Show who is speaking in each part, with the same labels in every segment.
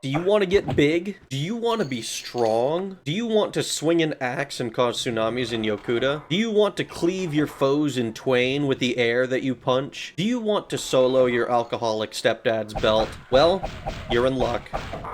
Speaker 1: Do you want to get big? Do you want to be strong? Do you want to swing an axe and cause tsunamis in Yokuda? Do you want to cleave your foes in twain with the air that you punch? Do you want to solo your alcoholic stepdad's belt? Well, you're in luck.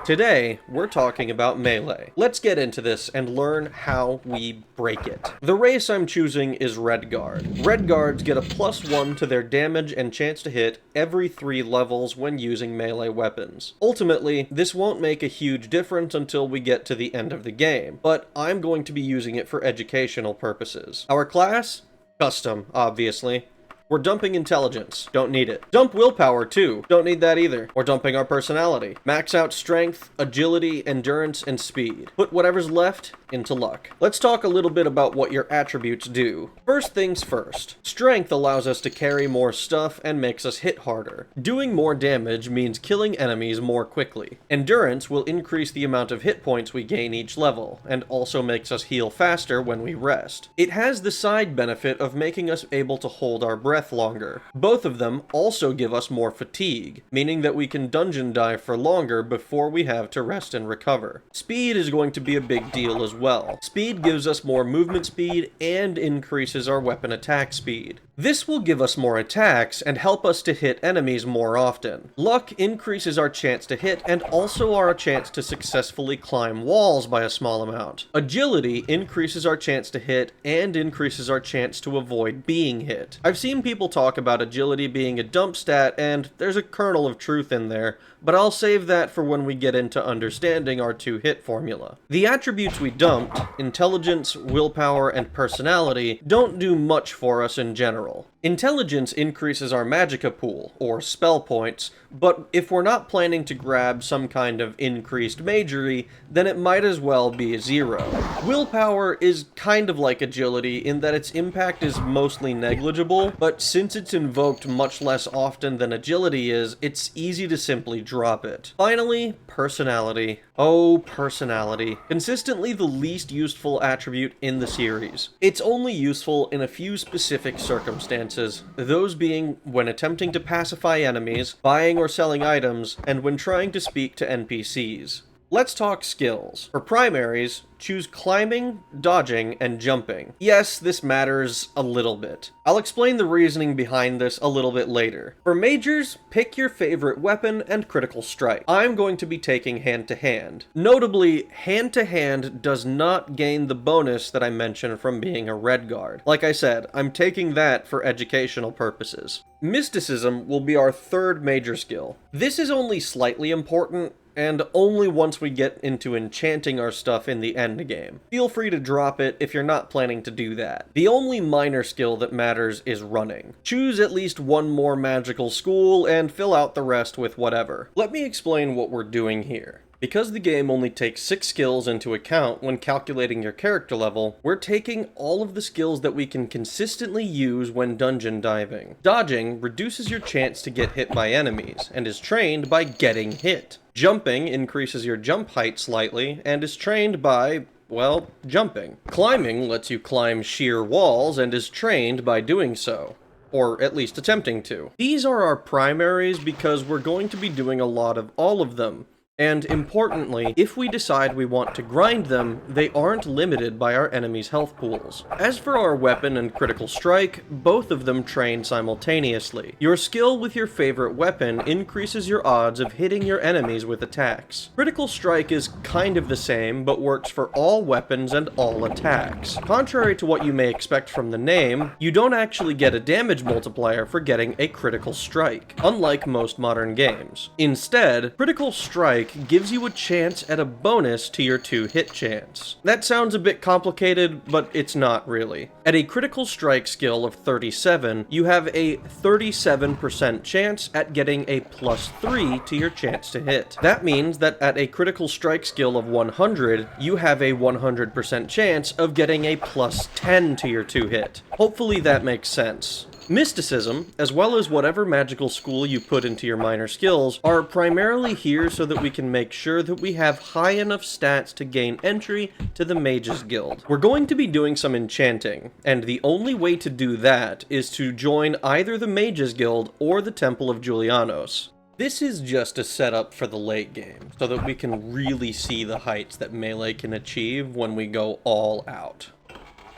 Speaker 1: Today, we're talking about melee. Let's get into this and learn how we break it. The race I'm choosing is Red Guard. Red Guards get a +1 to their damage and chance to hit every 3 levels when using melee weapons. Ultimately, this won't make a huge difference until we get to the end of the game, but I'm going to be using it for educational purposes. Our class? Custom, obviously. We're dumping intelligence. Don't need it. Dump willpower, too. Don't need that either. We're dumping our personality. Max out strength, agility, endurance, and speed. Put whatever's left into luck. Let's talk a little bit about what your attributes do. First things first. Strength allows us to carry more stuff and makes us hit harder. Doing more damage means killing enemies more quickly. Endurance will increase the amount of hit points we gain each level, and also makes us heal faster when we rest. It has the side benefit of making us able to hold our breath longer. Both of them also give us more fatigue, meaning that we can dungeon dive for longer before we have to rest and recover. Speed is going to be a big deal as well. Speed gives us more movement speed and increases our weapon attack speed. This will give us more attacks and help us to hit enemies more often. Luck increases our chance to hit and also our chance to successfully climb walls by a small amount. Agility increases our chance to hit and increases our chance to avoid being hit. I've seen people talk about agility being a dump stat, and there's a kernel of truth in there, but I'll save that for when we get into understanding our 2-hit formula. The attributes we dumped, intelligence, willpower, and personality, don't do much for us in general. Intelligence increases our magicka pool, or spell points, but if we're not planning to grab some kind of increased magery, then it might as well be a 0. Willpower is kind of like agility in that its impact is mostly negligible, but since it's invoked much less often than agility is, it's easy to simply drop it. Finally, personality. Oh, personality. Consistently the least useful attribute in the series. It's only useful in a few specific circumstances, those being when attempting to pacify enemies, buying or selling items, and when trying to speak to NPCs. Let's talk skills. For primaries, choose climbing, dodging, and jumping. Yes, this matters a little bit. I'll explain the reasoning behind this a little bit later. For majors, pick your favorite weapon and critical strike. I'm going to be taking hand-to-hand. Notably, hand-to-hand does not gain the bonus that I mentioned from being a Red Guard. Like I said, I'm taking that for educational purposes. Mysticism will be our third major skill. This is only slightly important, and only once we get into enchanting our stuff in the end game. Feel free to drop it if you're not planning to do that. The only minor skill that matters is running. Choose at least one more magical school and fill out the rest with whatever. Let me explain what we're doing here. Because the game only takes 6 skills into account when calculating your character level, we're taking all of the skills that we can consistently use when dungeon diving. Dodging reduces your chance to get hit by enemies, and is trained by getting hit. Jumping increases your jump height slightly, and is trained by, well, jumping. Climbing lets you climb sheer walls, and is trained by doing so. Or at least attempting to. These are our primaries because we're going to be doing a lot of all of them. And importantly, if we decide we want to grind them, they aren't limited by our enemy's health pools. As for our weapon and critical strike, both of them train simultaneously. Your skill with your favorite weapon increases your odds of hitting your enemies with attacks. Critical strike is kind of the same, but works for all weapons and all attacks. Contrary to what you may expect from the name, you don't actually get a damage multiplier for getting a critical strike, unlike most modern games. Instead, critical strike gives you a chance at a bonus to your 2-hit chance. That sounds a bit complicated, but it's not really. At a critical strike skill of 37, you have a 37% chance at getting a +3 to your chance to hit. That means that at a critical strike skill of 100, you have a 100% chance of getting a +10 to your 2-hit. Hopefully that makes sense. Mysticism, as well as whatever magical school you put into your minor skills, are primarily here so that we can make sure that we have high enough stats to gain entry to the Mages Guild. We're going to be doing some enchanting, and the only way to do that is to join either the Mages Guild or the Temple of Julianos. This is just a setup for the late game, so that we can really see the heights that melee can achieve when we go all out.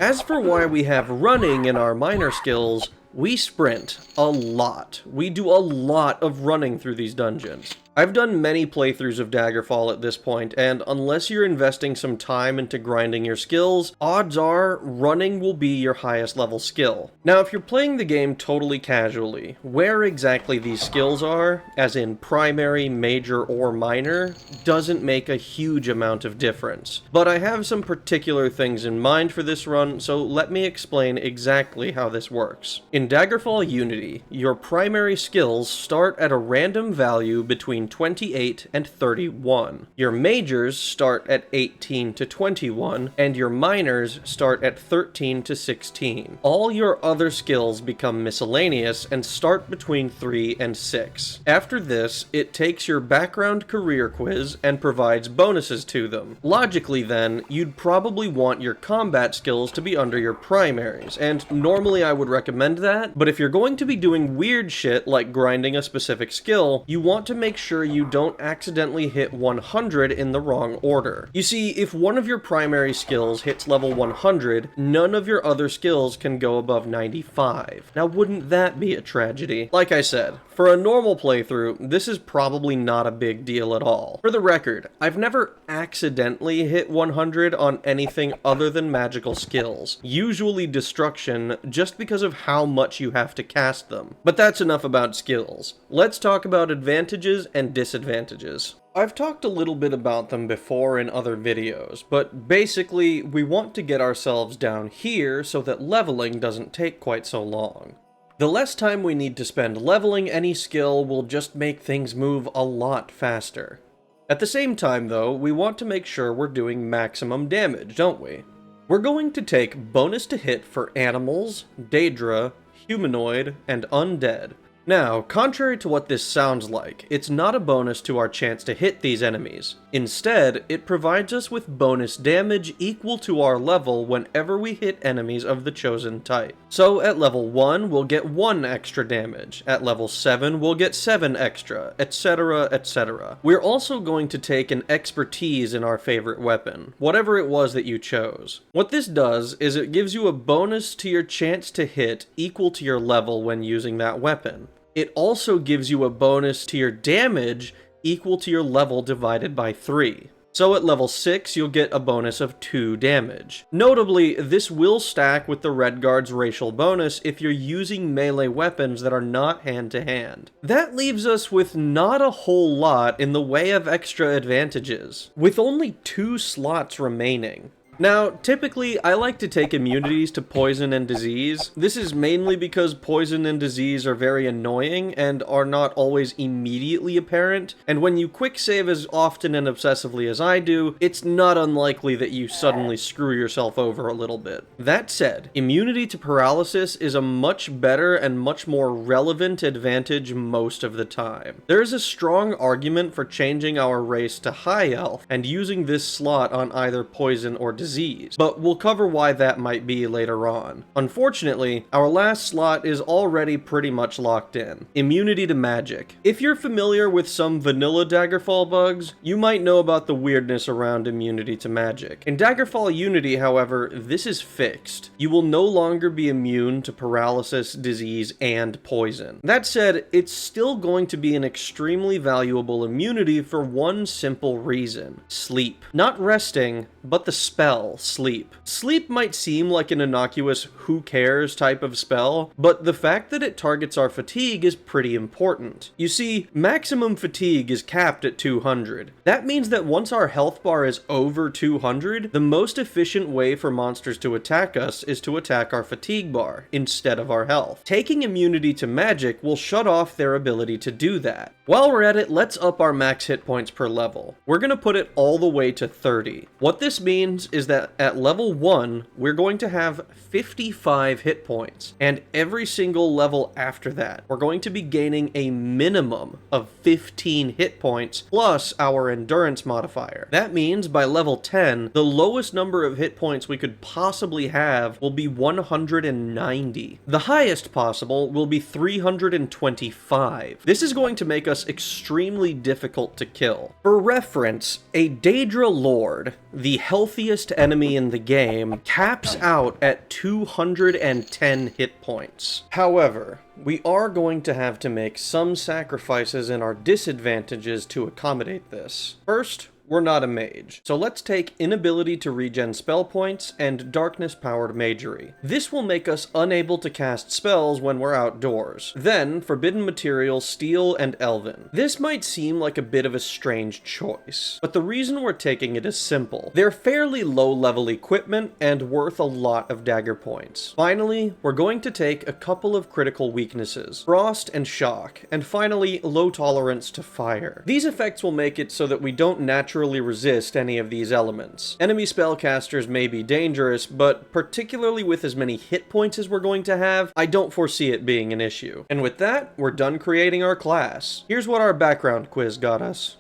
Speaker 1: As for why we have running in our minor skills, we sprint a lot. We do a lot of running through these dungeons. I've done many playthroughs of Daggerfall at this point, and unless you're investing some time into grinding your skills, odds are running will be your highest level skill. Now, if you're playing the game totally casually, where exactly these skills are, as in primary, major, or minor, doesn't make a huge amount of difference. But I have some particular things in mind for this run, so let me explain exactly how this works. In Daggerfall Unity, your primary skills start at a random value between 28 and 31. Your majors start at 18 to 21, and your minors start at 13 to 16. All your other skills become miscellaneous and start between 3 and 6. After this, it takes your background career quiz and provides bonuses to them. Logically then, you'd probably want your combat skills to be under your primaries, and normally I would recommend that, but if you're going to be doing weird shit like grinding a specific skill, you want to make sure you don't accidentally hit 100 in the wrong order. You see, if one of your primary skills hits level 100, none of your other skills can go above 95. Now wouldn't that be a tragedy? Like I said, for a normal playthrough, this is probably not a big deal at all. For the record, I've never accidentally hit 100 on anything other than magical skills, usually destruction, just because of how much you have to cast them. But that's enough about skills. Let's talk about advantages and disadvantages. I've talked a little bit about them before in other videos, but basically we want to get ourselves down here so that leveling doesn't take quite so long. The less time we need to spend leveling any skill will just make things move a lot faster. At the same time though, we want to make sure we're doing maximum damage, don't we? We're going to take bonus to hit for animals, Daedra, humanoid, and undead. Now, contrary to what this sounds like, it's not a bonus to our chance to hit these enemies. Instead, it provides us with bonus damage equal to our level whenever we hit enemies of the chosen type. So at level 1, we'll get 1 extra damage, at level 7, we'll get 7 extra, etc, etc. We're also going to take an expertise in our favorite weapon, whatever it was that you chose. What this does is it gives you a bonus to your chance to hit equal to your level when using that weapon. It also gives you a bonus to your damage equal to your level divided by 3. So at level 6, you'll get a bonus of 2 damage. Notably, this will stack with the Redguard's racial bonus if you're using melee weapons that are not hand-to-hand. That leaves us with not a whole lot in the way of extra advantages, with only 2 slots remaining. Now, typically, I like to take immunities to poison and disease. This is mainly because poison and disease are very annoying and are not always immediately apparent, and when you quick save as often and obsessively as I do, it's not unlikely that you suddenly screw yourself over a little bit. That said, immunity to paralysis is a much better and much more relevant advantage most of the time. There is a strong argument for changing our race to High Elf and using this slot on either poison or disease, but we'll cover why that might be later on. Unfortunately, our last slot is already pretty much locked in. Immunity to magic. If you're familiar with some vanilla Daggerfall bugs, you might know about the weirdness around immunity to magic. In Daggerfall Unity, however, this is fixed. You will no longer be immune to paralysis, disease, and poison. That said, it's still going to be an extremely valuable immunity for one simple reason: sleep. Not resting, but the spell, sleep. Sleep might seem like an innocuous who cares type of spell, but the fact that it targets our fatigue is pretty important. You see, maximum fatigue is capped at 200. That means that once our health bar is over 200, the most efficient way for monsters to attack us is to attack our fatigue bar instead of our health. Taking immunity to magic will shut off their ability to do that. While we're at it, let's up our max hit points per level. We're gonna put it all the way to 30. What this means is is that at level 1, we're going to have 55 hit points, and every single level after that, we're going to be gaining a minimum of 15 hit points plus our endurance modifier. That means by level 10, the lowest number of hit points we could possibly have will be 190. The highest possible will be 325. This is going to make us extremely difficult to kill. For reference, a Daedra Lord, the healthiest enemy in the game, caps out at 210 hit points. However, we are going to have to make some sacrifices in our disadvantages to accommodate this. First, we're not a mage, so let's take inability to regen spell points and darkness-powered magery. This will make us unable to cast spells when we're outdoors. Then, forbidden materials, steel, and elven. This might seem like a bit of a strange choice, but the reason we're taking it is simple. They're fairly low-level equipment and worth a lot of dagger points. Finally, we're going to take a couple of critical weaknesses, frost and shock, and finally, low tolerance to fire. These effects will make it so that we don't naturally resist any of these elements. Enemy spellcasters may be dangerous, but particularly with as many hit points as we're going to have, I don't foresee it being an issue. And with that, we're done creating our class. Here's what our background quiz got us.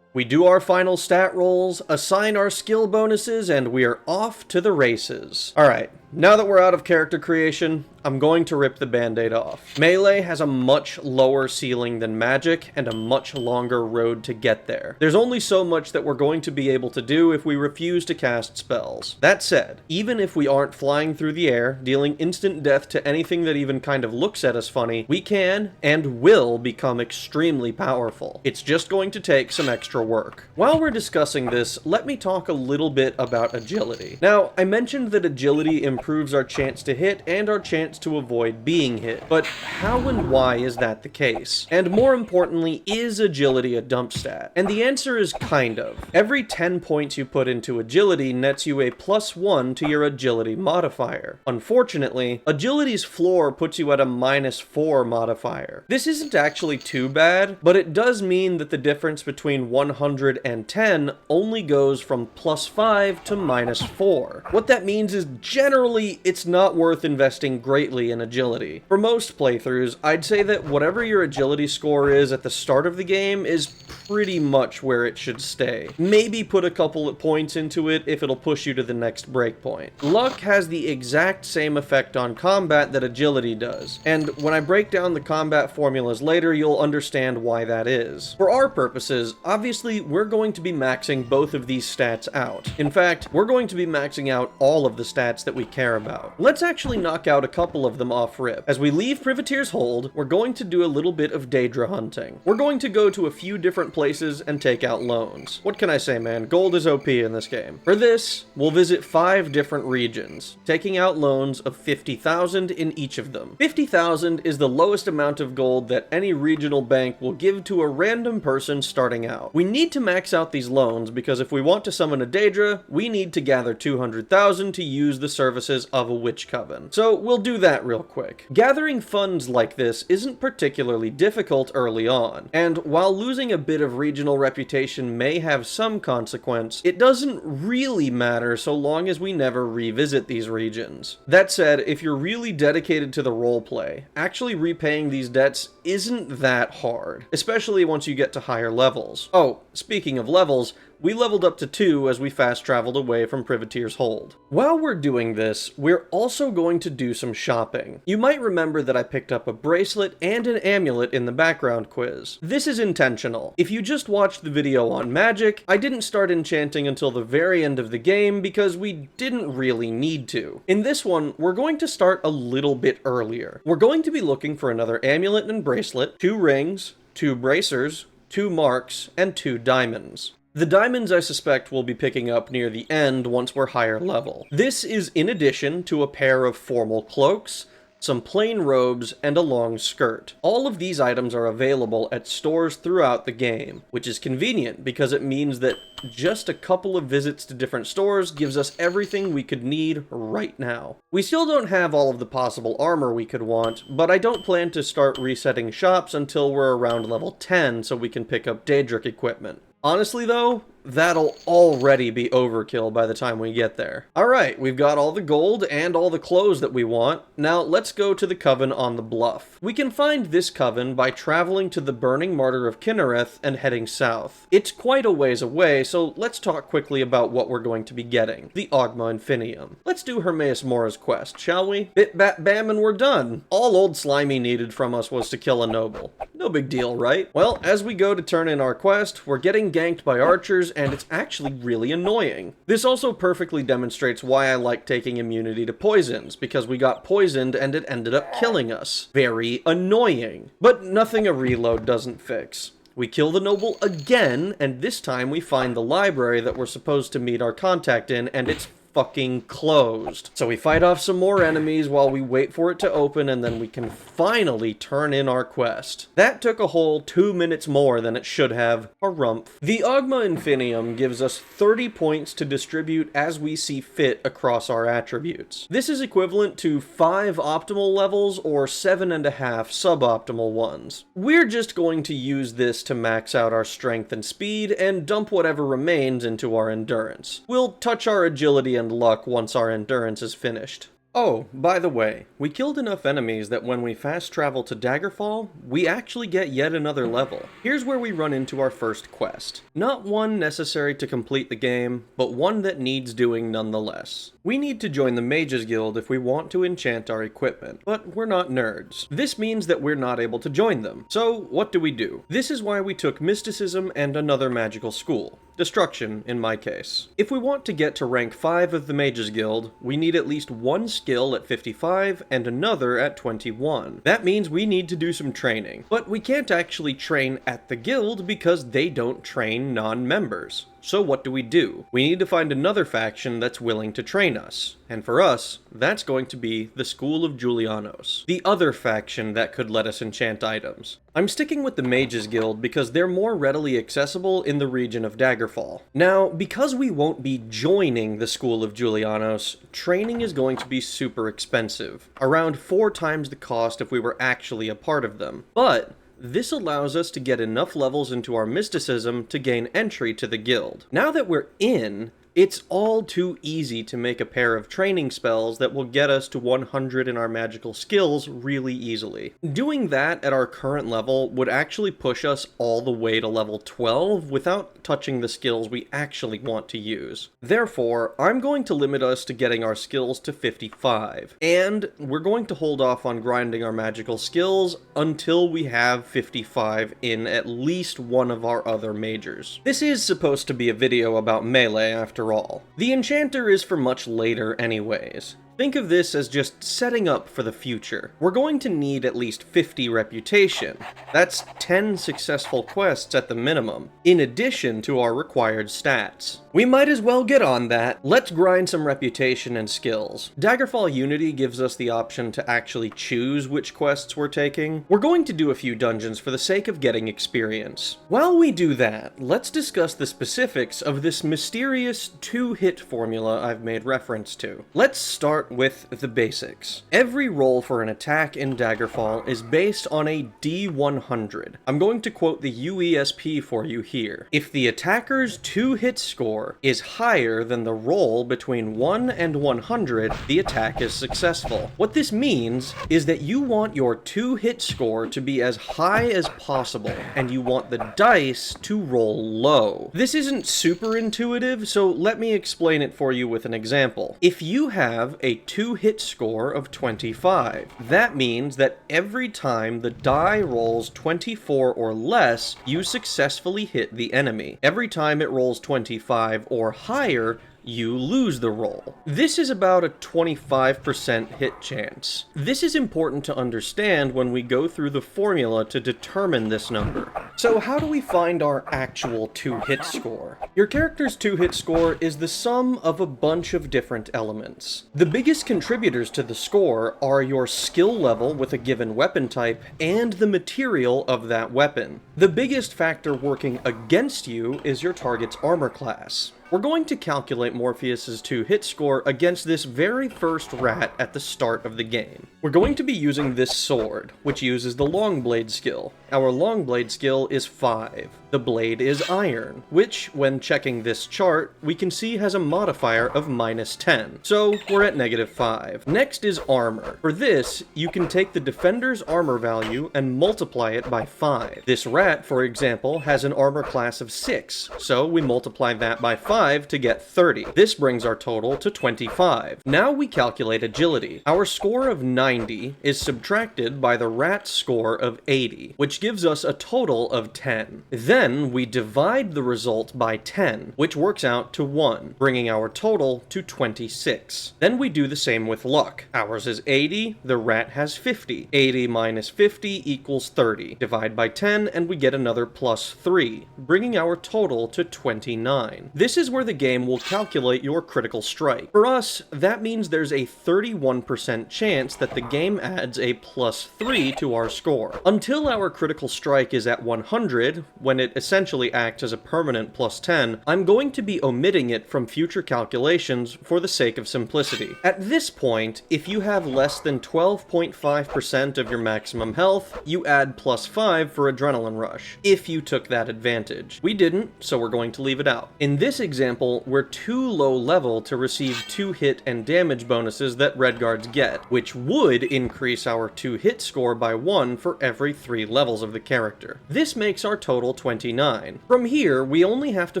Speaker 1: We do our final stat rolls, assign our skill bonuses, and we're off to the races. Alright, now that we're out of character creation, I'm going to rip the band-aid off. Melee has a much lower ceiling than magic, and a much longer road to get there. There's only so much that we're going to be able to do if we refuse to cast spells. That said, even if we aren't flying through the air, dealing instant death to anything that even kind of looks at us funny, we can, and will, become extremely powerful. It's just going to take some extra work. While we're discussing this, let me talk a little bit about agility. Now, I mentioned that agility improves our chance to hit and our chance to avoid being hit. But how and why is that the case? And more importantly, is agility a dump stat? And the answer is kind of. Every 10 points you put into agility nets you a +1 to your agility modifier. Unfortunately, agility's floor puts you at a -4 modifier. This isn't actually too bad, but it does mean that the difference between 100 and 10 only goes from +5 to -4. What that means is generally it's not worth investing greatly in agility. For most playthroughs, I'd say that whatever your agility score is at the start of the game is pretty much where it should stay. Maybe put a couple of points into it if it'll push you to the next breakpoint. Luck has the exact same effect on combat that agility does, and when I break down the combat formulas later, you'll understand why that is. For our purposes, obviously, we're going to be maxing both of these stats out. In fact, we're going to be maxing out all of the stats that we care about. Let's actually knock out a couple of them off rip. As we leave Privateer's Hold, we're going to do a little bit of Daedra hunting. We're going to go to a few different places and take out loans. What can I say, man? Gold is OP in this game. For this, we'll visit 5 different regions, taking out loans of 50,000 in each of them. 50,000 is the lowest amount of gold that any regional bank will give to a random person starting out. We need to max out these loans because if we want to summon a Daedra, we need to gather 200,000 to use the services of a witch coven. So we'll do that real quick. Gathering funds like this isn't particularly difficult early on, and while losing a bit of regional reputation may have some consequence, it doesn't really matter so long as we never revisit these regions. That said, if you're really dedicated to the roleplay, actually repaying these debts isn't that hard, especially once you get to higher levels. Oh, speaking of levels, we leveled up to 2 as we fast traveled away from Privateer's Hold. While we're doing this, we're also going to do some shopping. You might remember that I picked up a bracelet and an amulet in the background quiz. This is intentional. If you just watched the video on magic, I didn't start enchanting until the very end of the game because we didn't really need to. In this one, we're going to start a little bit earlier. We're going to be looking for another amulet and bracelet, 2 rings, 2 bracers, 2 marks, and 2 diamonds. The diamonds I suspect we'll be picking up near the end once we're higher level. This is in addition to a pair of formal cloaks, some plain robes, and a long skirt. All of these items are available at stores throughout the game, which is convenient because it means that just a couple of visits to different stores gives us everything we could need right now. We still don't have all of the possible armor we could want, but I don't plan to start resetting shops until we're around level 10 so we can pick up Daedric equipment. Honestly though, that'll already be overkill by the time we get there. Alright, we've got all the gold and all the clothes that we want. Now let's go to the coven on the bluff. We can find this coven by traveling to the Burning Martyr of Kinnereth and heading south. It's quite a ways away, so let's talk quickly about what we're going to be getting. The Ogma Infinium. Let's do Hermaeus Mora's quest, shall we? Bit bat bam and we're done. All old Slimy needed from us was to kill a noble. No big deal, right? Well, as we go to turn in our quest, we're getting ganked by archers, and it's actually really annoying. This also perfectly demonstrates why I like taking immunity to poisons, because we got poisoned and it ended up killing us. Very annoying. But nothing a reload doesn't fix. We kill the noble again, and this time we find the library that we're supposed to meet our contact in, and it's fucking closed. So we fight off some more enemies while we wait for it to open, and then we can finally turn in our quest. That took a whole 2 minutes more than it should have. Harumph. The Ogma Infinium gives us 30 points to distribute as we see fit across our attributes. This is equivalent to 5 optimal levels or 7.5 suboptimal ones. We're just going to use this to max out our strength and speed and dump whatever remains into our endurance. We'll touch our agility and luck once our endurance is finished. Oh, by the way, we killed enough enemies that when we fast travel to Daggerfall, we actually get yet another level. Here's where we run into our first quest. Not one necessary to complete the game, but one that needs doing nonetheless. We need to join the Mages Guild if we want to enchant our equipment, but we're not nerds. This means that we're not able to join them. So, what do? This is why we took Mysticism and another magical school. Destruction, in my case. If we want to get to rank 5 of the Mages Guild, we need at least one skill at 55 and another at 21. That means we need to do some training. But we can't actually train at the guild because they don't train non-members. So what do? We need to find another faction that's willing to train us. And for us, that's going to be the School of Julianos, the other faction that could let us enchant items. I'm sticking with the Mages Guild because they're more readily accessible in the region of Daggerfall. Now, because we won't be joining the School of Julianos, training is going to be super expensive, around 4 times the cost if we were actually a part of them. But this allows us to get enough levels into our mysticism to gain entry to the guild. Now that we're in, it's all too easy to make a pair of training spells that will get us to 100 in our magical skills really easily. Doing that at our current level would actually push us all the way to level 12 without touching the skills we actually want to use. Therefore, I'm going to limit us to getting our skills to 55, and we're going to hold off on grinding our magical skills until we have 55 in at least one of our other majors. This is supposed to be a video about melee after all. The Enchanter is for much later anyways. Think of this as just setting up for the future. We're going to need at least 50 reputation. That's 10 successful quests at the minimum, in addition to our required stats. We might as well get on that. Let's grind some reputation and skills. Daggerfall Unity gives us the option to actually choose which quests we're taking. We're going to do a few dungeons for the sake of getting experience. While we do that, let's discuss the specifics of this mysterious 2-hit formula I've made reference to. Let's start with the basics. Every roll for an attack in Daggerfall is based on a D100. I'm going to quote the UESP for you here. If the attacker's 2-hit score is higher than the roll between 1 and 100, the attack is successful. What this means is that you want your 2-hit score to be as high as possible, and you want the dice to roll low. This isn't super intuitive, so let me explain it for you with an example. If you have a 2-hit score of 25. That means that every time the die rolls 24 or less, you successfully hit the enemy. Every time it rolls 25 or higher, you lose the roll. This is about a 25% hit chance. This is important to understand when we go through the formula to determine this number. So how do we find our actual 2-hit score? Your character's 2-hit score is the sum of a bunch of different elements. The biggest contributors to the score are your skill level with a given weapon type and the material of that weapon. The biggest factor working against you is your target's armor class. We're going to calculate Morpheus's 2-hit score against this very first rat at the start of the game. We're going to be using this sword, which uses the long blade skill. Our long blade skill is 5. The blade is iron, which, when checking this chart, we can see has a modifier of -10, so we're at -5. Next is armor. For this, you can take the defender's armor value and multiply it by 5. This rat, for example, has an armor class of 6, so we multiply that by 5 to get 30. This brings our total to 25. Now we calculate agility. Our score of 90 is subtracted by the rat's score of 80, which gives us a total of 10. Then we divide the result by 10, which works out to 1, bringing our total to 26. Then we do the same with luck. Ours is 80, the rat has 50. 80 minus 50 equals 30. Divide by 10 and we get another +3, bringing our total to 29. This is where the game will calculate your critical strike. For us, that means there's a 31% chance that the game adds a +3 to our score. Until our critical strike is at 100, when it essentially acts as a permanent +10, I'm going to be omitting it from future calculations for the sake of simplicity. At this point, if you have less than 12.5% of your maximum health, you add +5 for Adrenaline Rush, if you took that advantage. We didn't, so we're going to leave it out. In this example, we're too low level to receive 2-hit and damage bonuses that Red Guards get, which would increase our 2-hit score by 1 for every 3 levels of the character. This makes our total 29. From here, we only have to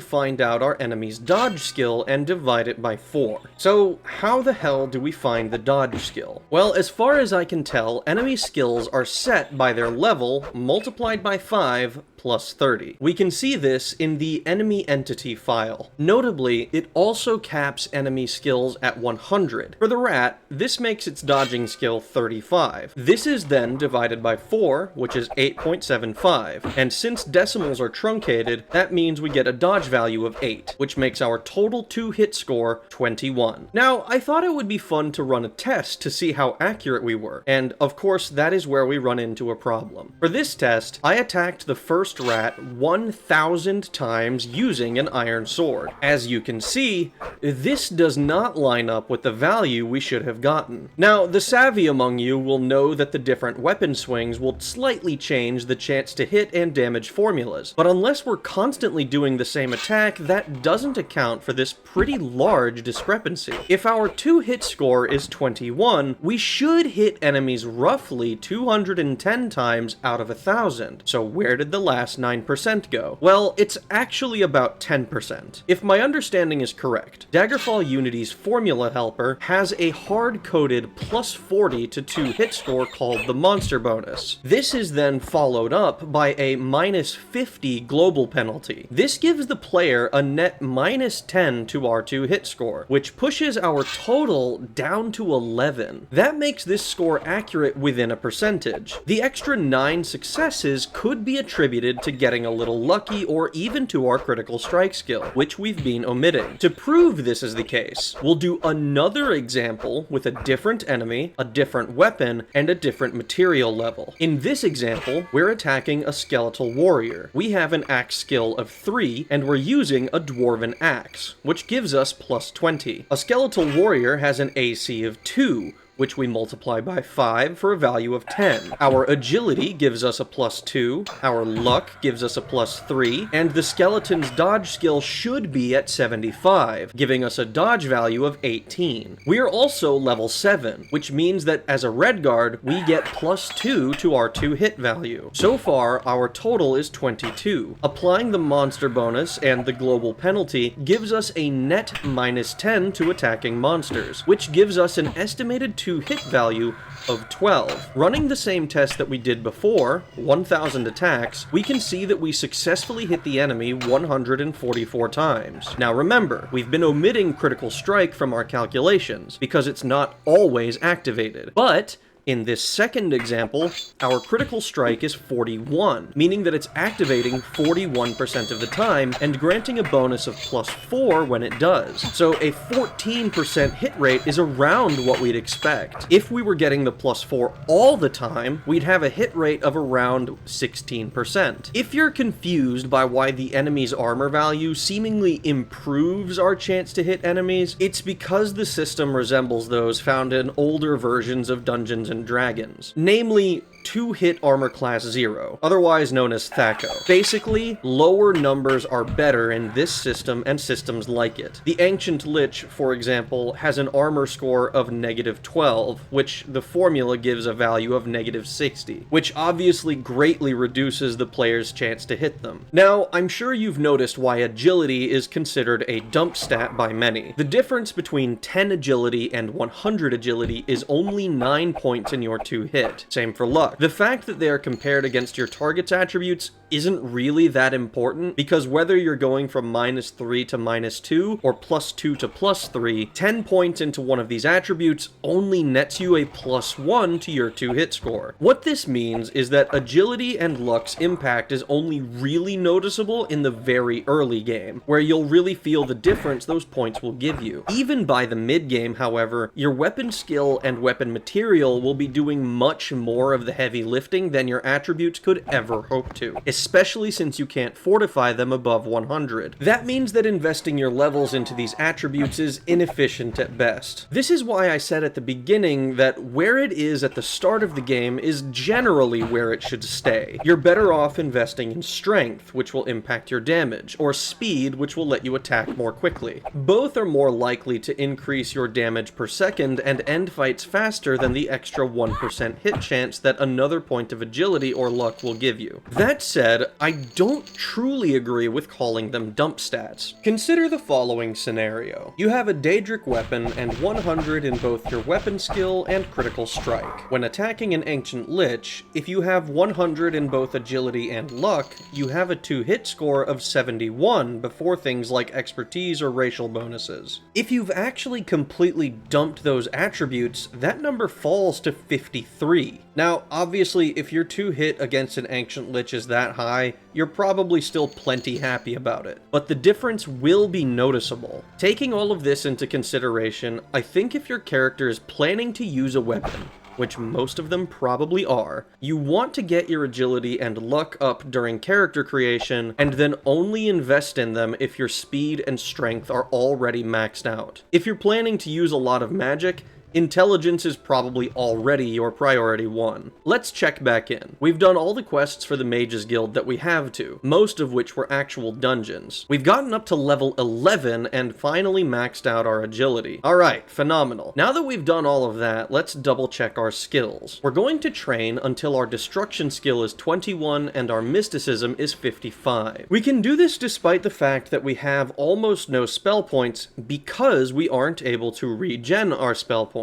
Speaker 1: find out our enemy's dodge skill and divide it by 4. So how the hell do we find the dodge skill? Well, as far as I can tell, enemy skills are set by their level multiplied by 5 plus 30. We can see this in the enemy entity file. Notably, it also caps enemy skills at 100. For the rat, this makes its dodging skill 35. This is then divided by 4, which is 8.75, and since decimals are truncated, that means we get a dodge value of 8, which makes our total 2-hit score 21. Now, I thought it would be fun to run a test to see how accurate we were, and of course that is where we run into a problem. For this test, I attacked the first rat 1,000 times using an iron sword. As you can see, this does not line up with the value we should have gotten. Now, the savvy among you will know that the different weapon swings will slightly change the chance to hit and damage formulas, but unless we're constantly doing the same attack, that doesn't account for this pretty large discrepancy. If our 2-hit score is 21, we should hit enemies roughly 210 times out of 1,000. So where did the last 9% go? Well, it's actually about 10%. If my understanding is correct, Daggerfall Unity's formula helper has a hard-coded +40 to 2-hit score called the monster bonus. This is then followed up by a -50 global penalty. This gives the player a net -10 to our 2-hit score, which pushes our total down to 11. That makes this score accurate within a percentage. The extra 9 successes could be attributed to getting a little lucky or even to our critical strike skill, which we've been omitting. To prove this is the case, we'll do another example with a different enemy, a different weapon, and a different material level. In this example, we're attacking a skeletal warrior. We have an axe skill of 3, and we're using a dwarven axe, which gives us +20. A skeletal warrior has an AC of 2, which we multiply by 5 for a value of 10. Our agility gives us a +2, our luck gives us a +3, and the skeleton's dodge skill should be at 75, giving us a dodge value of 18. We are also level 7, which means that as a red guard, we get +2 to our 2-hit value. So far, our total is 22. Applying the monster bonus and the global penalty gives us a net -10 to attacking monsters, which gives us an estimated 2-hit value of 12. Running the same test that we did before, 1,000 attacks, we can see that we successfully hit the enemy 144 times. Now remember, we've been omitting critical strike from our calculations, because it's not always activated. But In this second example, our critical strike is 41, meaning that it's activating 41% of the time and granting a bonus of +4 when it does. So a 14% hit rate is around what we'd expect. If we were getting the +4 all the time, we'd have a hit rate of around 16%. If you're confused by why the enemy's armor value seemingly improves our chance to hit enemies, it's because the system resembles those found in older versions of Dungeons & Dragons. Namely, 2-hit armor class 0, otherwise known as THAC0. Basically, lower numbers are better in this system and systems like it. The Ancient Lich, for example, has an armor score of -12, which the formula gives a value of -60, which obviously greatly reduces the player's chance to hit them. Now, I'm sure you've noticed why agility is considered a dump stat by many. The difference between 10 agility and 100 agility is only 9 points in your 2-hit. Same for luck. The fact that they are compared against your target's attributes isn't really that important, because whether you're going from -3 to -2 or +2 to +3, 10 points into one of these attributes only nets you a +1 to your 2-hit score. What this means is that agility and luck's impact is only really noticeable in the very early game, where you'll really feel the difference those points will give you. Even by the mid-game, however, your weapon skill and weapon material will be doing much more of the heavy lifting than your attributes could ever hope to, especially since you can't fortify them above 100. That means that investing your levels into these attributes is inefficient at best. This is why I said at the beginning that where it is at the start of the game is generally where it should stay. You're better off investing in strength, which will impact your damage, or speed, which will let you attack more quickly. Both are more likely to increase your damage per second and end fights faster than the extra 1% hit chance that another point of agility or luck will give you. That said, I don't truly agree with calling them dump stats. Consider the following scenario. You have a Daedric weapon and 100 in both your weapon skill and critical strike. When attacking an Ancient Lich, if you have 100 in both agility and luck, you have a 2-hit score of 71 before things like expertise or racial bonuses. If you've actually completely dumped those attributes, that number falls to 53. Now, obviously, if your 2-hit against an Ancient Lich is that high, you're probably still plenty happy about it. But the difference will be noticeable. Taking all of this into consideration, I think if your character is planning to use a weapon, which most of them probably are, you want to get your agility and luck up during character creation, and then only invest in them if your speed and strength are already maxed out. If you're planning to use a lot of magic, intelligence is probably already your priority 1. Let's check back in. We've done all the quests for the Mages Guild that we have to, most of which were actual dungeons. We've gotten up to level 11 and finally maxed out our agility. Alright, phenomenal. Now that we've done all of that, let's double check our skills. We're going to train until our destruction skill is 21 and our mysticism is 55. We can do this despite the fact that we have almost no spell points because we aren't able to regen our spell points.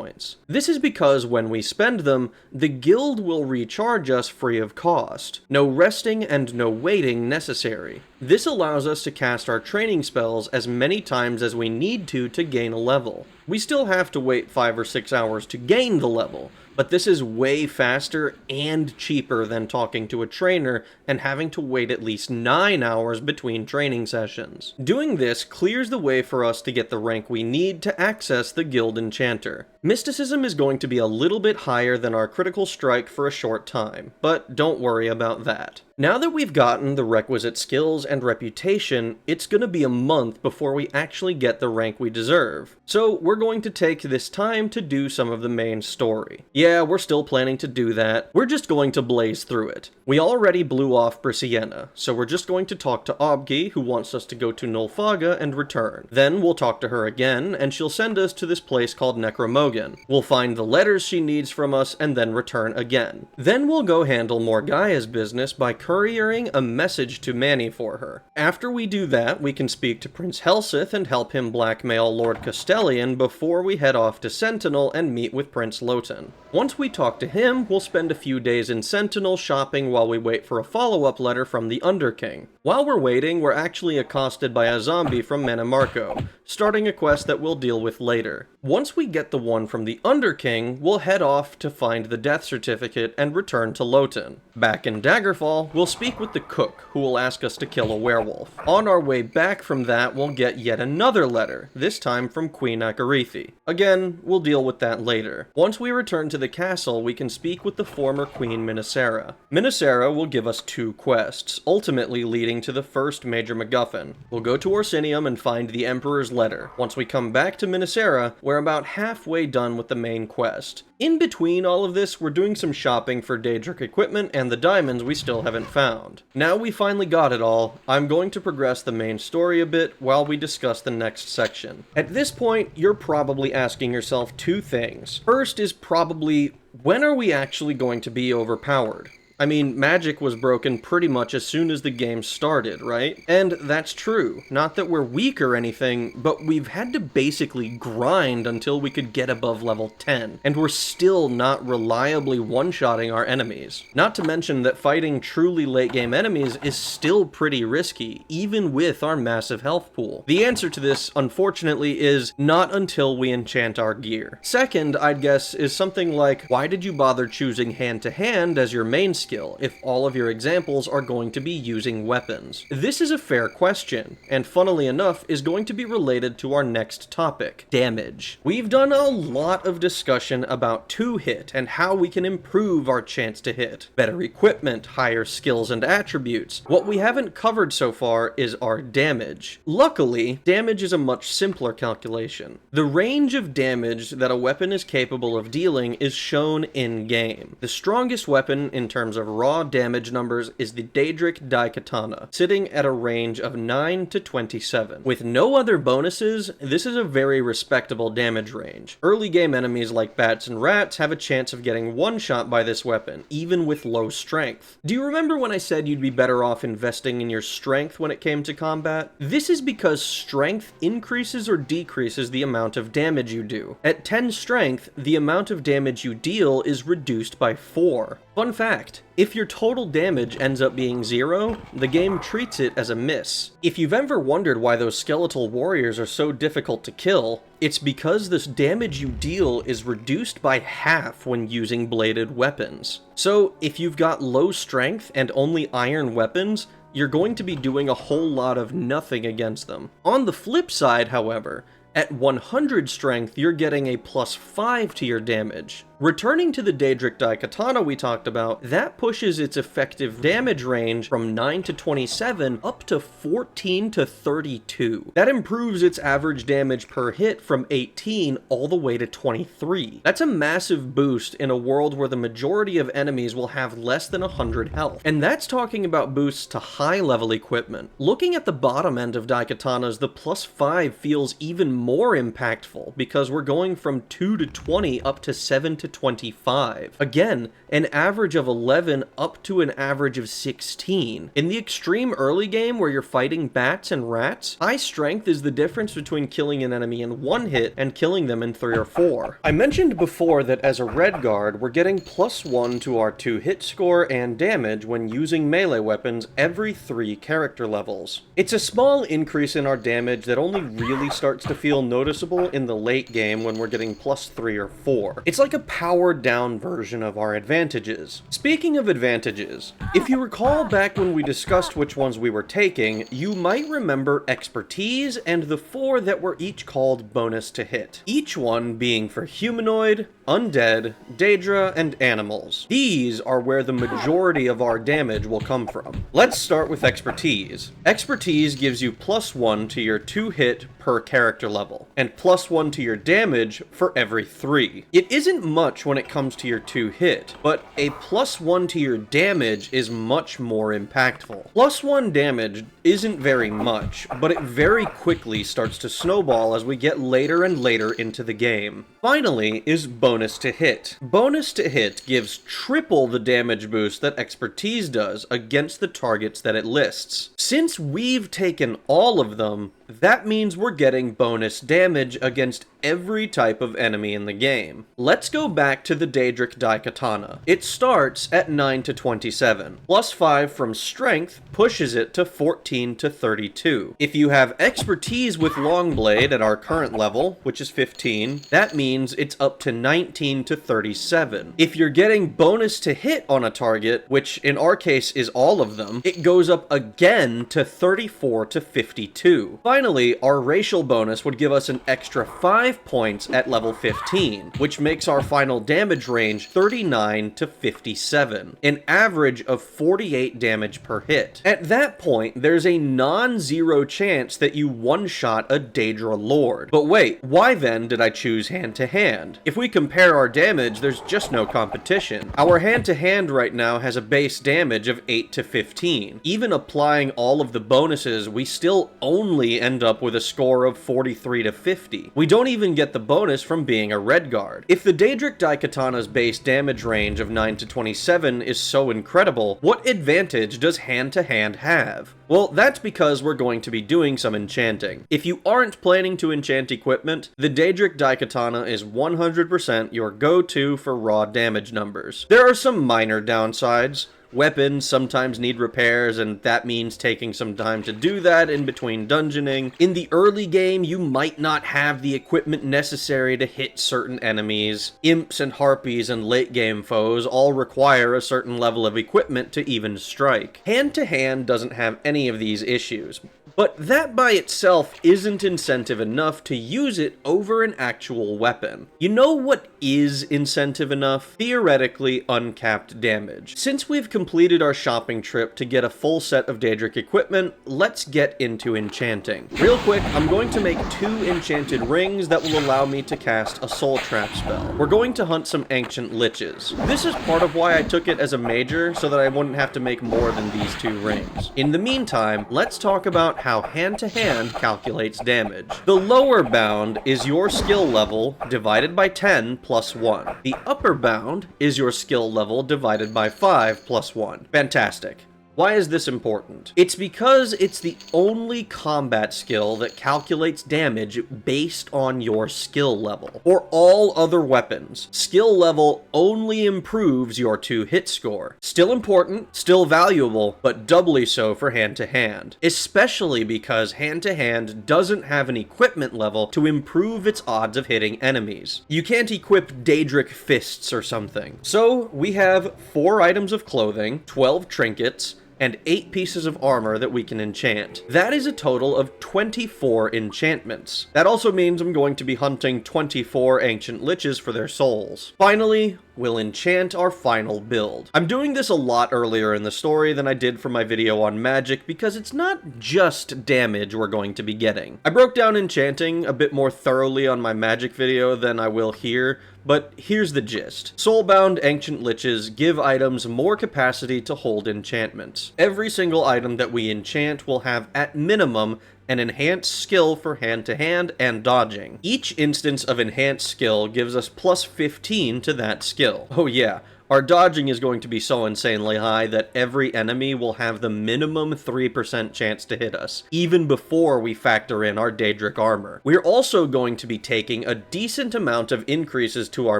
Speaker 1: This is because when we spend them, the guild will recharge us free of cost. No resting and no waiting necessary. This allows us to cast our training spells as many times as we need to gain a level. We still have to wait 5 or 6 hours to gain the level, but this is way faster and cheaper than talking to a trainer and having to wait at least 9 hours between training sessions. Doing this clears the way for us to get the rank we need to access the Guild Enchanter. Mysticism is going to be a little bit higher than our critical strike for a short time, but don't worry about that. Now that we've gotten the requisite skills and reputation, it's gonna be a month before we actually get the rank we deserve. So we're going to take this time to do some of the main story. Yeah, we're still planning to do that. We're just going to blaze through it. We already blew off Briscienna, so we're just going to talk to Obki, who wants us to go to Nulfaga and return. Then we'll talk to her again, and she'll send us to this place called Necromogan. We'll find the letters she needs from us, and then return again. Then we'll go handle Morgaia's business by couriering a message to Manny for her. After we do that, we can speak to Prince Helseth and help him blackmail Lord Castellian before we head off to Sentinel and meet with Prince Lotan. Once we talk to him, we'll spend a few days in Sentinel shopping while we wait for a follow-up letter from the Underking. While we're waiting, we're actually accosted by a zombie from Manamarco, starting a quest that we'll deal with later. Once we get the one from the Underking, we'll head off to find the death certificate and return to Loten. Back in Daggerfall, we'll speak with the cook, who will ask us to kill a werewolf. On our way back from that, we'll get yet another letter, this time from Queen Akarethi. Again, we'll deal with that later. Once we return to the castle, we can speak with the former Queen Minisera. Minisera will give us 2 quests, ultimately leading to the first major MacGuffin. We'll go to Orsinium and find the Emperor's letter. Once we come back to Minisera, we're about halfway done with the main quest. In between all of this, we're doing some shopping for Daedric equipment and the diamonds we still haven't found. Now we finally got it all, I'm going to progress the main story a bit while we discuss the next section. At this point, you're probably asking yourself 2 things. First is probably, when are we actually going to be overpowered? I mean, magic was broken pretty much as soon as the game started, right? And that's true. Not that we're weak or anything, but we've had to basically grind until we could get above level 10, and we're still not reliably one-shotting our enemies. Not to mention that fighting truly late-game enemies is still pretty risky, even with our massive health pool. The answer to this, unfortunately, is not until we enchant our gear. Second, I'd guess, is something like, why did you bother choosing hand-to-hand as your main skill if all of your examples are going to be using weapons? This is a fair question, and funnily enough is going to be related to our next topic, damage. We've done a lot of discussion about 2-hit and how we can improve our chance to hit. Better equipment, higher skills and attributes. What we haven't covered so far is our damage. Luckily, damage is a much simpler calculation. The range of damage that a weapon is capable of dealing is shown in-game. The strongest weapon in terms of raw damage numbers is the Daedric Daikatana, sitting at a range of 9 to 27. With no other bonuses, this is a very respectable damage range. Early game enemies like bats and rats have a chance of getting one-shot by this weapon, even with low strength. Do you remember when I said you'd be better off investing in your strength when it came to combat? This is because strength increases or decreases the amount of damage you do. At 10 strength, the amount of damage you deal is reduced by 4. Fun fact, if your total damage ends up being 0, the game treats it as a miss. If you've ever wondered why those skeletal warriors are so difficult to kill, it's because this damage you deal is reduced by half when using bladed weapons. So if you've got low strength and only iron weapons, you're going to be doing a whole lot of nothing against them. On the flip side, however, at 100 strength, you're getting a +5 to your damage. Returning to the Daedric Daikatana we talked about, that pushes its effective damage range from 9 to 27 up to 14 to 32. That improves its average damage per hit from 18 all the way to 23. That's a massive boost in a world where the majority of enemies will have less than 100 health. And that's talking about boosts to high-level equipment. Looking at the bottom end of Daikatanas, the +5 feels even more impactful because we're going from 2 to 20 up to 7 to 25. Again, an average of 11 up to an average of 16. In the extreme early game where you're fighting bats and rats, high strength is the difference between killing an enemy in 1 hit and killing them in 3 or 4. I mentioned before that as a red guard, we're getting +1 to our 2-hit score and damage when using melee weapons every 3 character levels. It's a small increase in our damage that only really starts to feel noticeable in the late game when we're getting +3 or 4. It's like a powered down version of our advantages. Speaking of advantages, if you recall back when we discussed which ones we were taking, you might remember expertise and the 4 that were each called bonus to hit. Each one being for humanoid, undead, Daedra, and animals. These are where the majority of our damage will come from. Let's start with expertise. Expertise gives you +1 to your 2-hit per character level, and +1 to your damage for every 3. It isn't much when it comes to your 2-hit, but a +1 to your damage is much more impactful. +1 damage isn't very much, but it very quickly starts to snowball as we get later and later into the game. Finally is bonus bonus to hit. Bonus to hit gives triple the damage boost that expertise does against the targets that it lists. Since we've taken all of them, that means we're getting bonus damage against every type of enemy in the game. Let's go back to the Daedric Daikatana. It starts at 9 to 27. Plus 5 from strength pushes it to 14 to 32. If you have expertise with Longblade at our current level, which is 15, that means it's up to 19 to 37. If you're getting bonus to hit on a target, which in our case is all of them, it goes up again to 34 to 52. Finally, our racial bonus would give us an extra 5 points at level 15, which makes our final damage range 39 to 57, an average of 48 damage per hit. At that point, there's a non-zero chance that you one-shot a Daedra Lord. But wait, why then did I choose hand-to-hand? If we compare our damage, there's just no competition. Our hand-to-hand right now has a base damage of 8 to 15. Even applying all of the bonuses, we still only end up with a score of 43 to 50. We don't even get the bonus from being a Redguard. If the Daedric Daikatana's base damage range of 9 to 27 is so incredible, what advantage does hand-to-hand have? Well, that's because we're going to be doing some enchanting. If you aren't planning to enchant equipment, the Daedric Daikatana is 100% your go-to for raw damage numbers. There are some minor downsides. Weapons sometimes need repairs, and that means taking some time to do that in between dungeoning. In the early game, you might not have the equipment necessary to hit certain enemies. Imps and harpies and late game foes all require a certain level of equipment to even strike. Hand-to-hand doesn't have any of these issues, but that by itself isn't incentive enough to use it over an actual weapon. You know what is incentive enough? Theoretically uncapped damage. Since we've completed our shopping trip to get a full set of Daedric equipment, let's get into enchanting. Real quick, I'm going to make 2 enchanted rings that will allow me to cast a soul trap spell. We're going to hunt some ancient liches. This is part of why I took it as a major, so that I wouldn't have to make more than these 2 rings. In the meantime, let's talk about how hand-to-hand calculates damage. The lower bound is your skill level divided by 10 plus 1. The upper bound is your skill level divided by 5 plus 1. Fantastic. Why is this important? It's because it's the only combat skill that calculates damage based on your skill level. For all other weapons, skill level only improves your 2 hit score. Still important, still valuable, but doubly so for hand-to-hand. Especially because hand-to-hand doesn't have an equipment level to improve its odds of hitting enemies. You can't equip Daedric fists or something. So we have 4 items of clothing, 12 trinkets, and 8 pieces of armor that we can enchant. That is a total of 24 enchantments. That also means I'm going to be hunting 24 ancient liches for their souls. Finally, we'll enchant our final build. I'm doing this a lot earlier in the story than I did for my video on magic because it's not just damage we're going to be getting. I broke down enchanting a bit more thoroughly on my magic video than I will here, but here's the gist. Soulbound ancient liches give items more capacity to hold enchantments. Every single item that we enchant will have at minimum an enhanced skill for hand-to-hand and dodging. Each instance of enhanced skill gives us plus 15 to that skill. Oh yeah, our dodging is going to be so insanely high that every enemy will have the minimum 3% chance to hit us, even before we factor in our Daedric armor. We're also going to be taking a decent amount of increases to our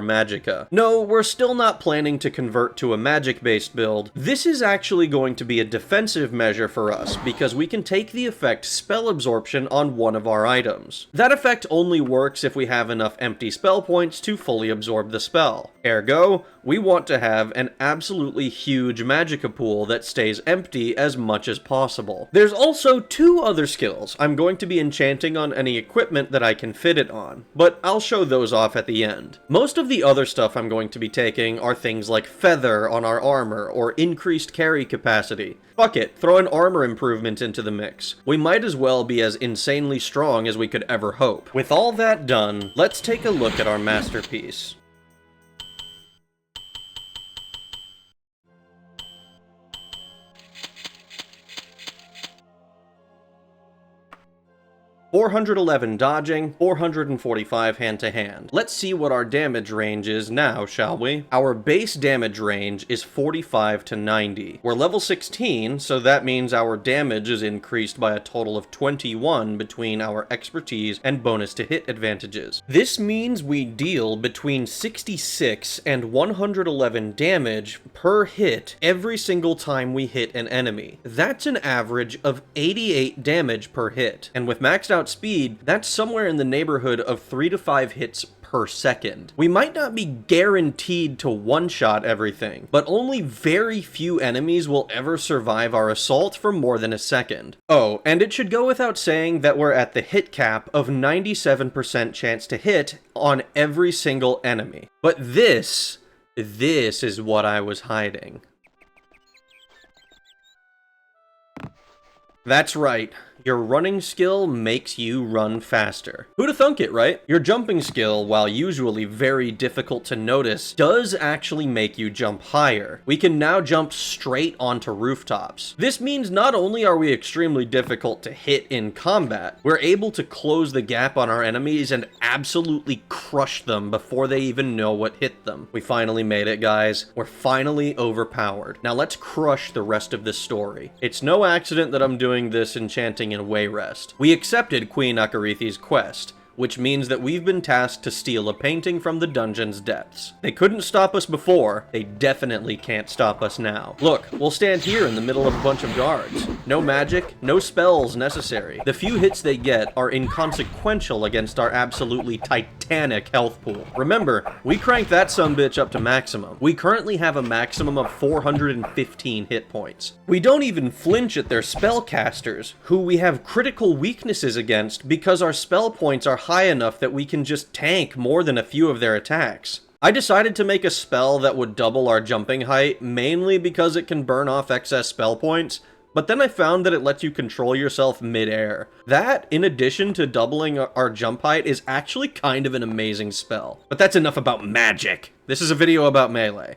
Speaker 1: magicka. No, we're still not planning to convert to a magic-based build. This is actually going to be a defensive measure for us, because we can take the effect spell absorption on one of our items. That effect only works if we have enough empty spell points to fully absorb the spell. Ergo, we want to have an absolutely huge magicka pool that stays empty as much as possible. There's also 2 other skills I'm going to be enchanting on any equipment that I can fit it on, but I'll show those off at the end. Most of the other stuff I'm going to be taking are things like feather on our armor or increased carry capacity. Fuck it, throw an armor improvement into the mix. We might as well be as insanely strong as we could ever hope. With all that done, let's take a look at our masterpiece. 411 dodging, 445 hand-to-hand. Let's see what our damage range is now, shall we? Our base damage range is 45 to 90. We're level 16, so that means our damage is increased by a total of 21 between our expertise and bonus to hit advantages. This means we deal between 66 and 111 damage per hit every single time we hit an enemy. That's an average of 88 damage per hit, and with maxed out speed, that's somewhere in the neighborhood of 3 to 5 hits per second. We might not be guaranteed to one-shot everything, but only very few enemies will ever survive our assault for more than a second. Oh, and it should go without saying that we're at the hit cap of 97% chance to hit on every single enemy. But this is what I was hiding. That's right. Your running skill makes you run faster. Who'da thunk it, right? Your jumping skill, while usually very difficult to notice, does actually make you jump higher. We can now jump straight onto rooftops. This means not only are we extremely difficult to hit in combat, we're able to close the gap on our enemies and absolutely crush them before they even know what hit them. We finally made it, guys. We're finally overpowered. Now let's crush the rest of this story. It's no accident that I'm doing this Enchanting in Wayrest. We accepted Queen Akarithi's quest, which means that we've been tasked to steal a painting from the dungeon's depths. They couldn't stop us before, they definitely can't stop us now. Look, we'll stand here in the middle of a bunch of guards. No magic, no spells necessary. The few hits they get are inconsequential against our absolutely titanic health pool. Remember, we cranked that sumbitch up to maximum. We currently have a maximum of 415 hit points. We don't even flinch at their spellcasters, who we have critical weaknesses against because our spell points are high enough that we can just tank more than a few of their attacks. I decided to make a spell that would double our jumping height, mainly because it can burn off excess spell points, but then I found that it lets you control yourself mid-air. That, in addition to doubling our jump height, is actually kind of an amazing spell. But that's enough about magic. This is a video about melee.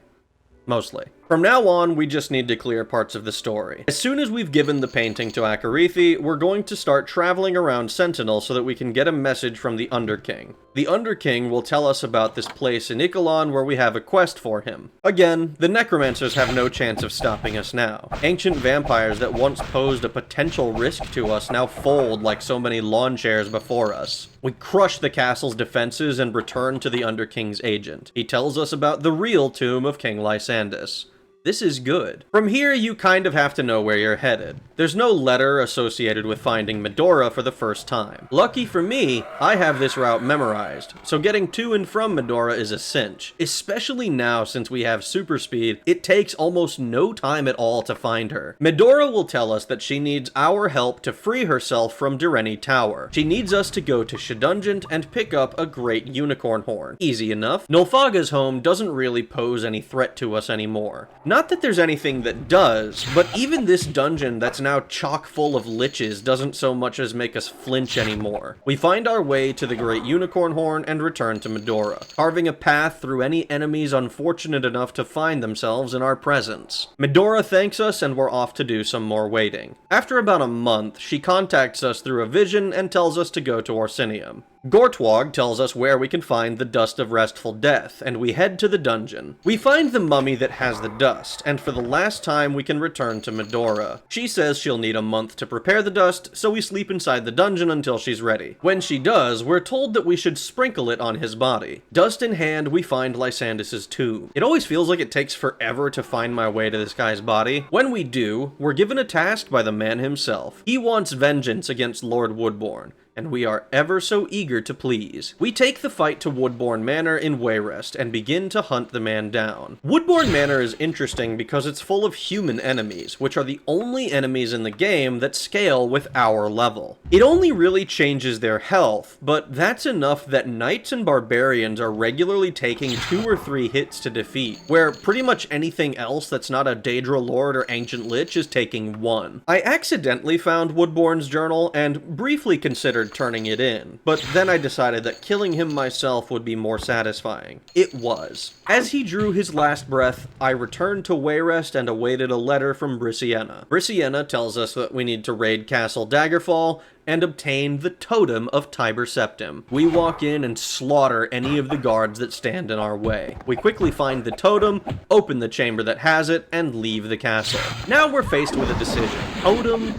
Speaker 1: Mostly. From now on, we just need to clear parts of the story. As soon as we've given the painting to Akarithi, we're going to start traveling around Sentinel so that we can get a message from the Underking. The Underking will tell us about this place in Ikalan where we have a quest for him. Again, the Necromancers have no chance of stopping us now. Ancient vampires that once posed a potential risk to us now fold like so many lawn chairs before us. We crush the castle's defenses and return to the Underking's agent. He tells us about the real tomb of King Lysandus. This is good. From here, you kind of have to know where you're headed. There's no letter associated with finding Medora for the first time. Lucky for me, I have this route memorized, so getting to and from Medora is a cinch. Especially now since we have super speed, it takes almost no time at all to find her. Medora will tell us that she needs our help to free herself from Direni Tower. She needs us to go to Shedungent and pick up a great unicorn horn. Easy enough. Nulfaga's home doesn't really pose any threat to us anymore. Not that there's anything that does, but even this dungeon that's now chock full of liches doesn't so much as make us flinch anymore. We find our way to the Great Unicorn Horn and return to Medora, carving a path through any enemies unfortunate enough to find themselves in our presence. Medora thanks us and we're off to do some more waiting. After about a month, she contacts us through a vision and tells us to go to Orsinium. Gortwog tells us where we can find the Dust of Restful Death, and we head to the dungeon. We find the mummy that has the dust, and for the last time we can return to Medora. She says she'll need a month to prepare the dust, so we sleep inside the dungeon until she's ready. When she does, we're told that we should sprinkle it on his body. Dust in hand, we find Lysandus' tomb. It always feels like it takes forever to find my way to this guy's body. When we do, we're given a task by the man himself. He wants vengeance against Lord Woodbourne, and we are ever so eager to please. We take the fight to Woodbourne Manor in Wayrest and begin to hunt the man down. Woodbourne Manor is interesting because it's full of human enemies, which are the only enemies in the game that scale with our level. It only really changes their health, but that's enough that knights and barbarians are regularly taking 2 or 3 hits to defeat, where pretty much anything else that's not a Daedra Lord or Ancient Lich is taking 1. I accidentally found Woodbourne's journal and briefly considered turning it in, but then I decided that killing him myself would be more satisfying. It was. As he drew his last breath, I returned to Wayrest and awaited a letter from Briscienna. Briscienna tells us that we need to raid Castle Daggerfall, and obtain the Totem of Tiber Septim. We walk in and slaughter any of the guards that stand in our way. We quickly find the totem, open the chamber that has it, and leave the castle. Now we're faced with a decision.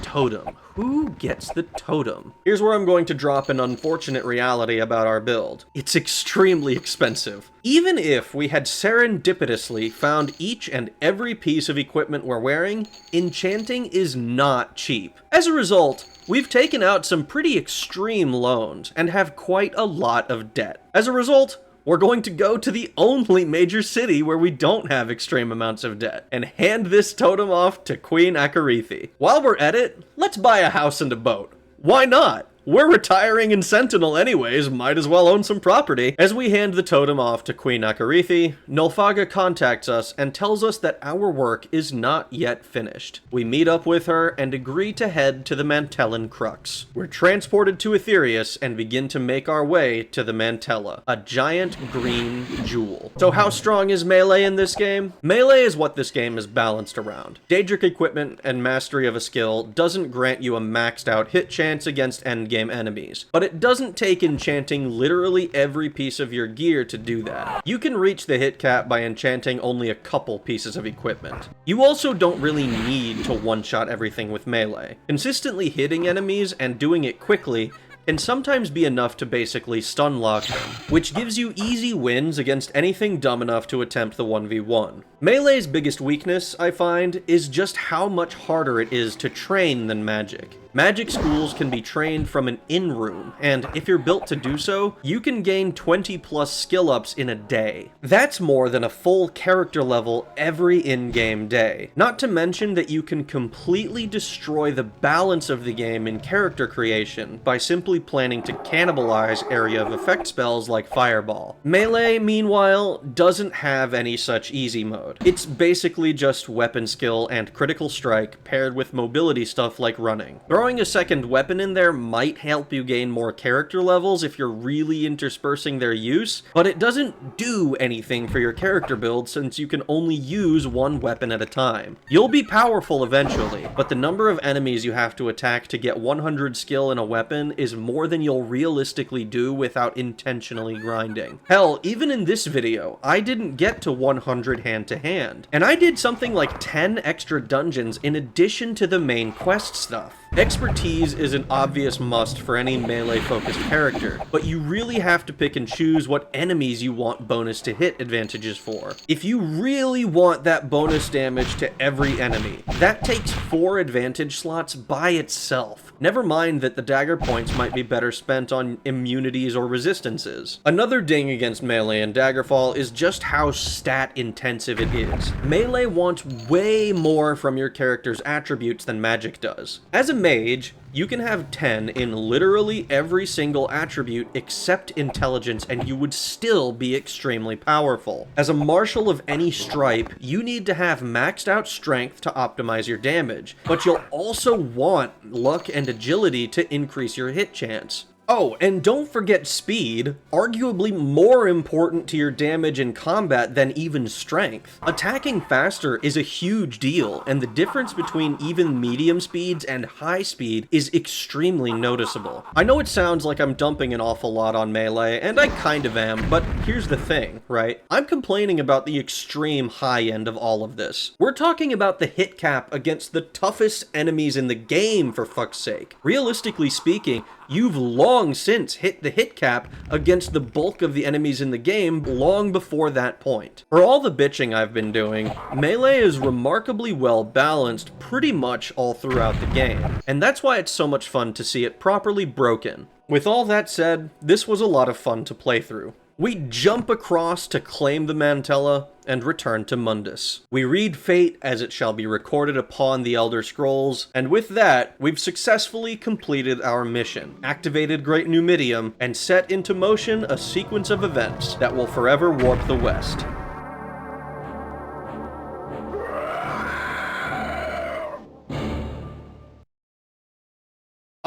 Speaker 1: Totem. Who gets the totem? Here's where I'm going to drop an unfortunate reality about our build. It's extremely expensive. Even if we had serendipitously found each and every piece of equipment we're wearing, enchanting is not cheap. As a result, we've taken out some pretty extreme loans and have quite a lot of debt. As a result, we're going to go to the only major city where we don't have extreme amounts of debt and hand this totem off to Queen Akarithi. While we're at it, let's buy a house and a boat. Why not? We're retiring in Sentinel anyways, might as well own some property. As we hand the totem off to Queen Akarithi, Nulfaga contacts us and tells us that our work is not yet finished. We meet up with her and agree to head to the Mantellan Crux. We're transported to Aetherius and begin to make our way to the Mantella, a giant green jewel. So how strong is melee in this game? Melee is what this game is balanced around. Daedric equipment and mastery of a skill doesn't grant you a maxed out hit chance against endgame enemies, but it doesn't take enchanting literally every piece of your gear to do that. You can reach the hit cap by enchanting only a couple pieces of equipment. You also don't really need to one-shot everything with melee. Consistently hitting enemies and doing it quickly can sometimes be enough to basically stun lock them, which gives you easy wins against anything dumb enough to attempt the 1v1. Melee's biggest weakness, I find, is just how much harder it is to train than magic. Magic schools can be trained from an in-room, and if you're built to do so, you can gain 20 plus skill ups in a day. That's more than a full character level every in-game day. Not to mention that you can completely destroy the balance of the game in character creation by simply planning to cannibalize area of effect spells like Fireball. Melee, meanwhile, doesn't have any such easy mode. It's basically just weapon skill and critical strike paired with mobility stuff like running. Throwing a second weapon in there might help you gain more character levels if you're really interspersing their use, but it doesn't do anything for your character build since you can only use one weapon at a time. You'll be powerful eventually, but the number of enemies you have to attack to get 100 skill in a weapon is more than you'll realistically do without intentionally grinding. Hell, even in this video, I didn't get to 100 hand-to-hand, and I did something like 10 extra dungeons in addition to the main quest stuff. Expertise is an obvious must for any melee-focused character, but you really have to pick and choose what enemies you want bonus to hit advantages for. If you really want that bonus damage to every enemy, that takes 4 advantage slots by itself. Never mind that the dagger points might be better spent on immunities or resistances. Another ding against melee in Daggerfall is just how stat-intensive it is. Melee wants way more from your character's attributes than magic does. As a mage, you can have 10 in literally every single attribute except intelligence and you would still be extremely powerful. As a martial of any stripe, you need to have maxed out strength to optimize your damage, but you'll also want luck and agility to increase your hit chance. Oh, and don't forget speed, arguably more important to your damage in combat than even strength. Attacking faster is a huge deal, and the difference between even medium speeds and high speed is extremely noticeable. I know it sounds like I'm dumping an awful lot on melee, and I kind of am, but here's the thing, right? I'm complaining about the extreme high end of all of this. We're talking about the hit cap against the toughest enemies in the game, for fuck's sake. Realistically speaking, you've long since hit the hit cap against the bulk of the enemies in the game long before that point. For all the bitching I've been doing, melee is remarkably well balanced pretty much all throughout the game, and that's why it's so much fun to see it properly broken. With all that said, this was a lot of fun to play through. We jump across to claim the Mantella and return to Mundus. We read fate as it shall be recorded upon the Elder Scrolls, and with that, we've successfully completed our mission, activated Great Numidium, and set into motion a sequence of events that will forever warp the West.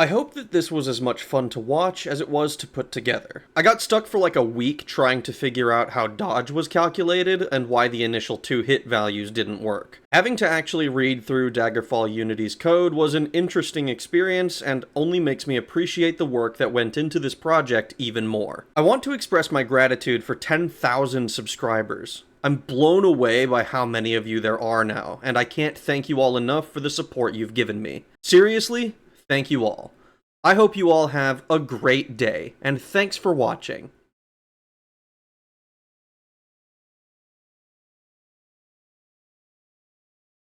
Speaker 1: I hope that this was as much fun to watch as it was to put together. I got stuck for like a week trying to figure out how dodge was calculated and why the initial 2 hit values didn't work. Having to actually read through Daggerfall Unity's code was an interesting experience and only makes me appreciate the work that went into this project even more. I want to express my gratitude for 10,000 subscribers. I'm blown away by how many of you there are now, and I can't thank you all enough for the support you've given me. Seriously, thank you all. I hope you all have a great day, and thanks for watching.